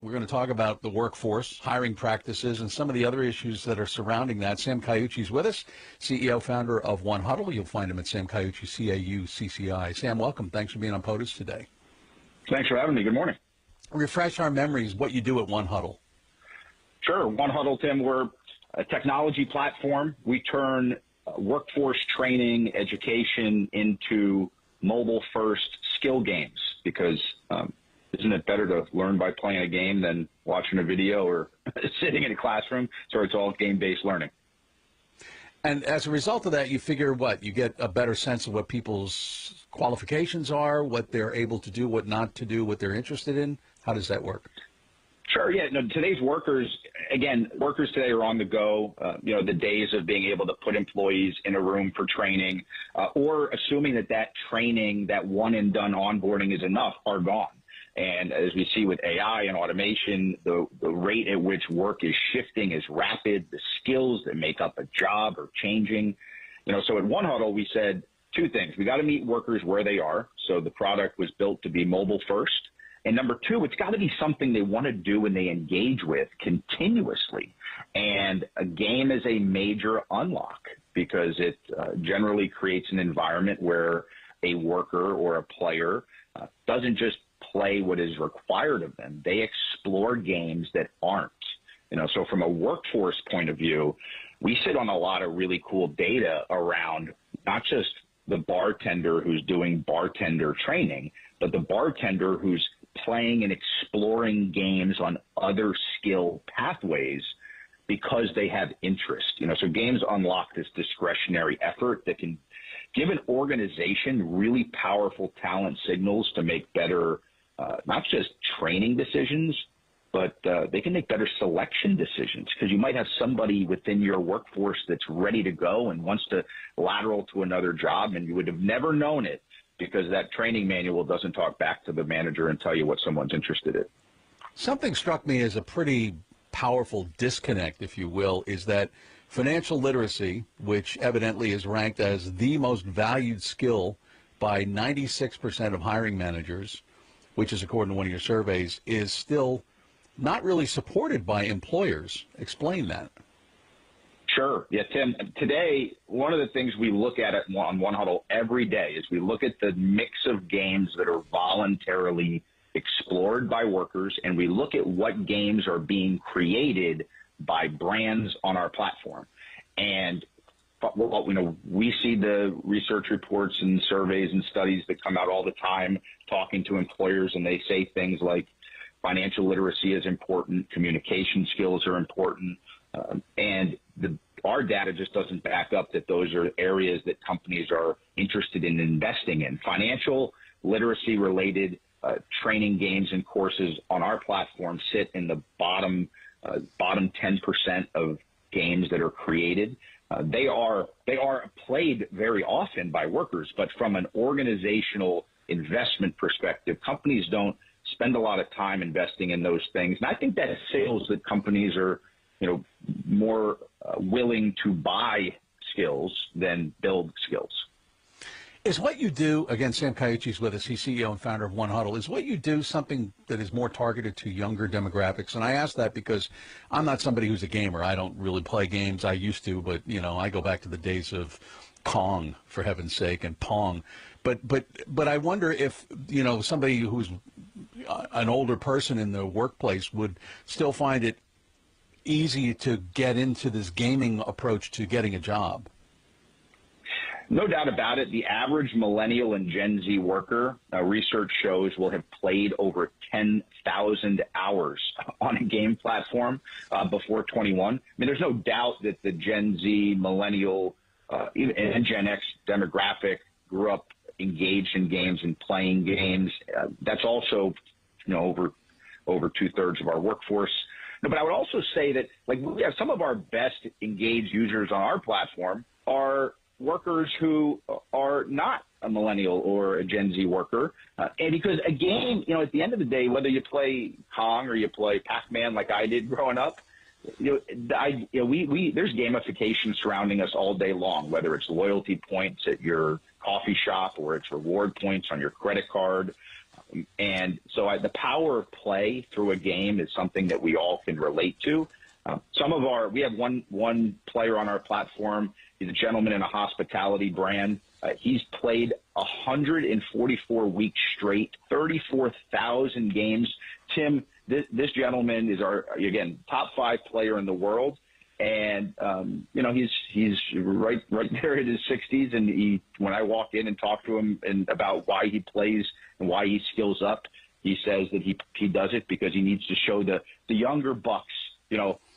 We're going to talk about the workforce, hiring practices, and some of the other issues that are surrounding that. Sam Caucci's with us, CEO, founder of One Huddle. You'll find him at Sam Caucci, CAUCCI. Sam, welcome. Thanks for being on POTUS today. Thanks for having me. Good morning. Refresh our memories, what you do at One Huddle. Sure. One Huddle, Tim, we're a technology platform. We turn workforce training, education into mobile-first skill games because isn't it better to learn by playing a game than watching a video or sitting in a classroom? So it's all game-based learning. And as a result of that, you figure what? You get a better sense of what people's qualifications are, what they're able to do, what not to do, what they're interested in. How does that work? Sure, yeah. No, today's workers today are on the go. The days of being able to put employees in a room for training or assuming that training, that one-and-done onboarding is enough, are gone. And as we see with AI and automation, the rate at which work is shifting is rapid. The skills that make up a job are changing. So at One Huddle, we said two things. We got to meet workers where they are. So the product was built to be mobile first. And number two, it's got to be something they want to do and they engage with continuously. And a game is a major unlock because it generally creates an environment where a worker or a player doesn't just play what is required of them. They explore games that aren't. So from a workforce point of view, we sit on a lot of really cool data around not just the bartender who's doing bartender training, but the bartender who's playing and exploring games on other skill pathways because they have interest. So games unlock this discretionary effort that can give an organization really powerful talent signals to make better not just training decisions, but they can make better selection decisions because you might have somebody within your workforce that's ready to go and wants to lateral to another job, and you would have never known it because that training manual doesn't talk back to the manager and tell you what someone's interested in. Something struck me as a pretty powerful disconnect, if you will, is that financial literacy, which evidently is ranked as the most valued skill by 96% of hiring managers, which is according to one of your surveys, is still not really supported by employers. Explain that. Sure. Yeah, Tim, today, one of the things we look at on One Huddle every day is we look at the mix of games that are voluntarily explored by workers, and we look at what games are being created by brands on our platform. And we see the research reports and surveys and studies that come out all the time talking to employers, and they say things like financial literacy is important, communication skills are important, and our data just doesn't back up that those are areas that companies are interested in investing in. Financial literacy-related training games and courses on our platform sit in the bottom 10% of games that are created. They are played very often by workers, but from an organizational investment perspective, companies don't spend a lot of time investing in those things. And I think that signals that companies are, more willing to buy skills than build skills. Is what you do, again, Sam Caucci's with us, he's CEO and founder of One Huddle, is what you do something that is more targeted to younger demographics? And I ask that because I'm not somebody who's a gamer. I don't really play games. I used to, but, I go back to the days of Kong, for heaven's sake, and Pong. But I wonder if, somebody who's an older person in the workplace would still find it easy to get into this gaming approach to getting a job. No doubt about it. The average millennial and Gen Z worker, research shows, will have played over 10,000 hours on a game platform before 21. I mean, there's no doubt that the Gen Z, millennial, and Gen X demographic grew up engaged in games and playing games. That's also, over 2/3 of our workforce. No, but I would also say that, we have some of our best engaged users on our platform are workers who are not a millennial or a Gen Z worker. And because a game, at the end of the day, whether you play Kong or you play Pac-Man like I did growing up, there's gamification surrounding us all day long, whether it's loyalty points at your coffee shop or it's reward points on your credit card. And so the power of play through a game is something that we all can relate to. We have one player on our platform. He's a gentleman in a hospitality brand. He's played 144 weeks straight, 34,000 games. Tim, this gentleman is our, again, top 5 player in the world. And, he's right there in his 60s. And when I walk in and talk to him about why he plays and why he skills up, he says that he does it because he needs to show the younger bucks,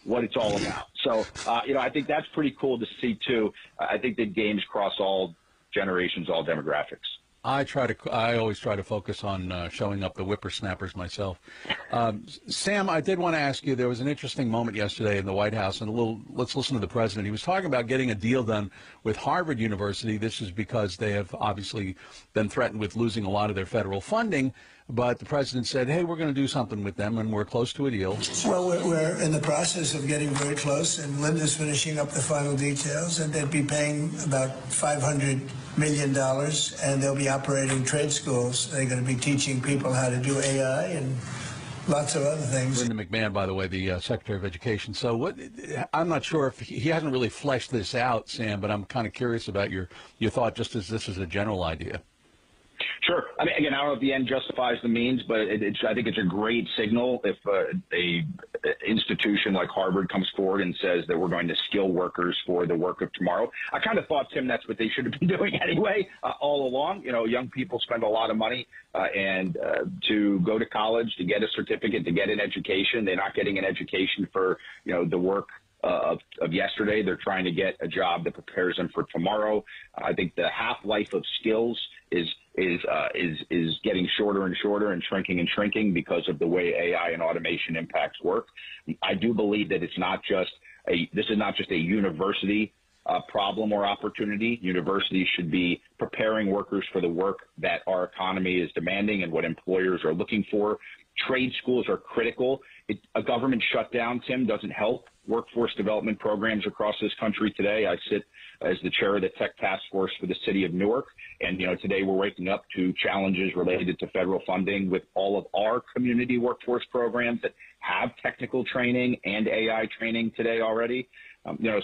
what it's all about. So, I think that's pretty cool to see, too. I think that games cross all generations, all demographics. I always try to focus on showing up the whippersnappers myself. Sam, I did want to ask you, there was an interesting moment yesterday in the White House, and let's listen to the president. He was talking about getting a deal done with Harvard University. This is because they have obviously been threatened with losing a lot of their federal funding. But the president said, hey, we're going to do something with them, and we're close to a deal. Well, we're in the process of getting very close, and Linda's finishing up the final details, and they'd be paying about $500 million, and they'll be operating trade schools. They're going to be teaching people how to do AI and lots of other things. Linda McMahon, by the way, the Secretary of Education. So I'm not sure if he hasn't really fleshed this out, Sam, but I'm kind of curious about your thought, just as this is a general idea. Sure. I mean, again, I don't know if the end justifies the means, but I think it's a great signal if a institution like Harvard comes forward and says that we're going to skill workers for the work of tomorrow. I kind of thought, Tim, that's what they should have been doing anyway all along. Young people spend a lot of money and to go to college, to get a certificate, to get an education. They're not getting an education for, the work of yesterday. They're trying to get a job that prepares them for tomorrow. I think the half-life of skills is getting shorter and shorter and shrinking because of the way AI and automation impacts work. I do believe that this is not just a university problem or opportunity. Universities should be preparing workers for the work that our economy is demanding and what employers are looking for. Trade schools are critical. A government shutdown, Tim, doesn't help workforce development programs across this country today. I sit as the chair of the tech task force for the city of Newark. And, today we're waking up to challenges related to federal funding with all of our community workforce programs that have technical training and AI training today already.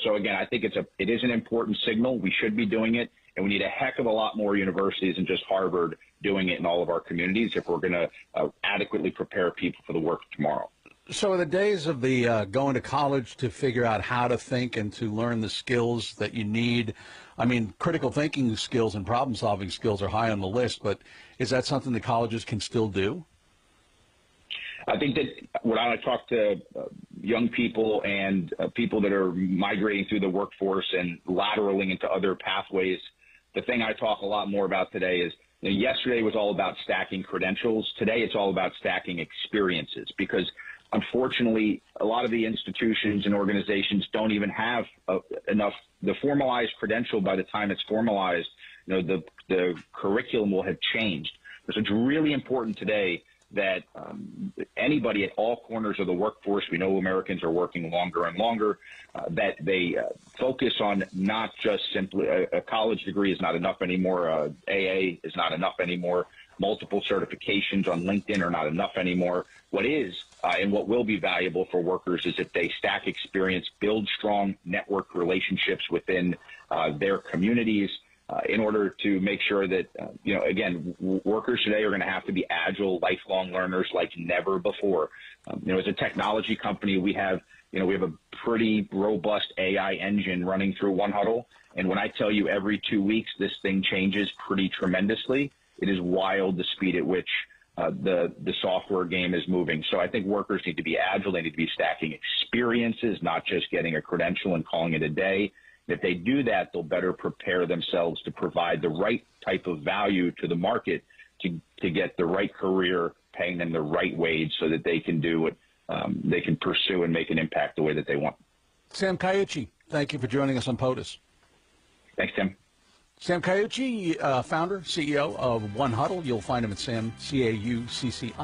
So again, I think it is an important signal. We should be doing it. And we need a heck of a lot more universities than just Harvard doing it in all of our communities if we're going to adequately prepare people for the work of tomorrow. So are the days of the going to college to figure out how to think and to learn the skills that you need? I mean, critical thinking skills and problem-solving skills are high on the list, but is that something that colleges can still do? I think that when I talk to young people and people that are migrating through the workforce and lateraling into other pathways, the thing I talk a lot more about today is, yesterday was all about stacking credentials. Today it's all about stacking experiences because unfortunately, a lot of the institutions and organizations don't even have enough. The formalized credential, by the time it's formalized, the curriculum will have changed. So it's really important today that anybody at all corners of the workforce, we know Americans are working longer and longer, that they focus on not just simply a college degree is not enough anymore, AA is not enough anymore, multiple certifications on LinkedIn are not enough anymore. What is and what will be valuable for workers is if they stack experience, build strong network relationships within their communities in order to make sure that, again, workers today are going to have to be agile, lifelong learners like never before. As a technology company, we have a pretty robust AI engine running through One Huddle. And when I tell you every 2 weeks this thing changes pretty tremendously, it is wild the speed at which the software game is moving. So I think workers need to be agile. They need to be stacking experiences, not just getting a credential and calling it a day. If they do that, they'll better prepare themselves to provide the right type of value to the market to get the right career, paying them the right wage so that they can do what they can pursue and make an impact the way that they want. Sam Caucci, thank you for joining us on POTUS. Thanks, Tim. Sam Caucci, founder, CEO of One Huddle. You'll find him at Sam, Caucci.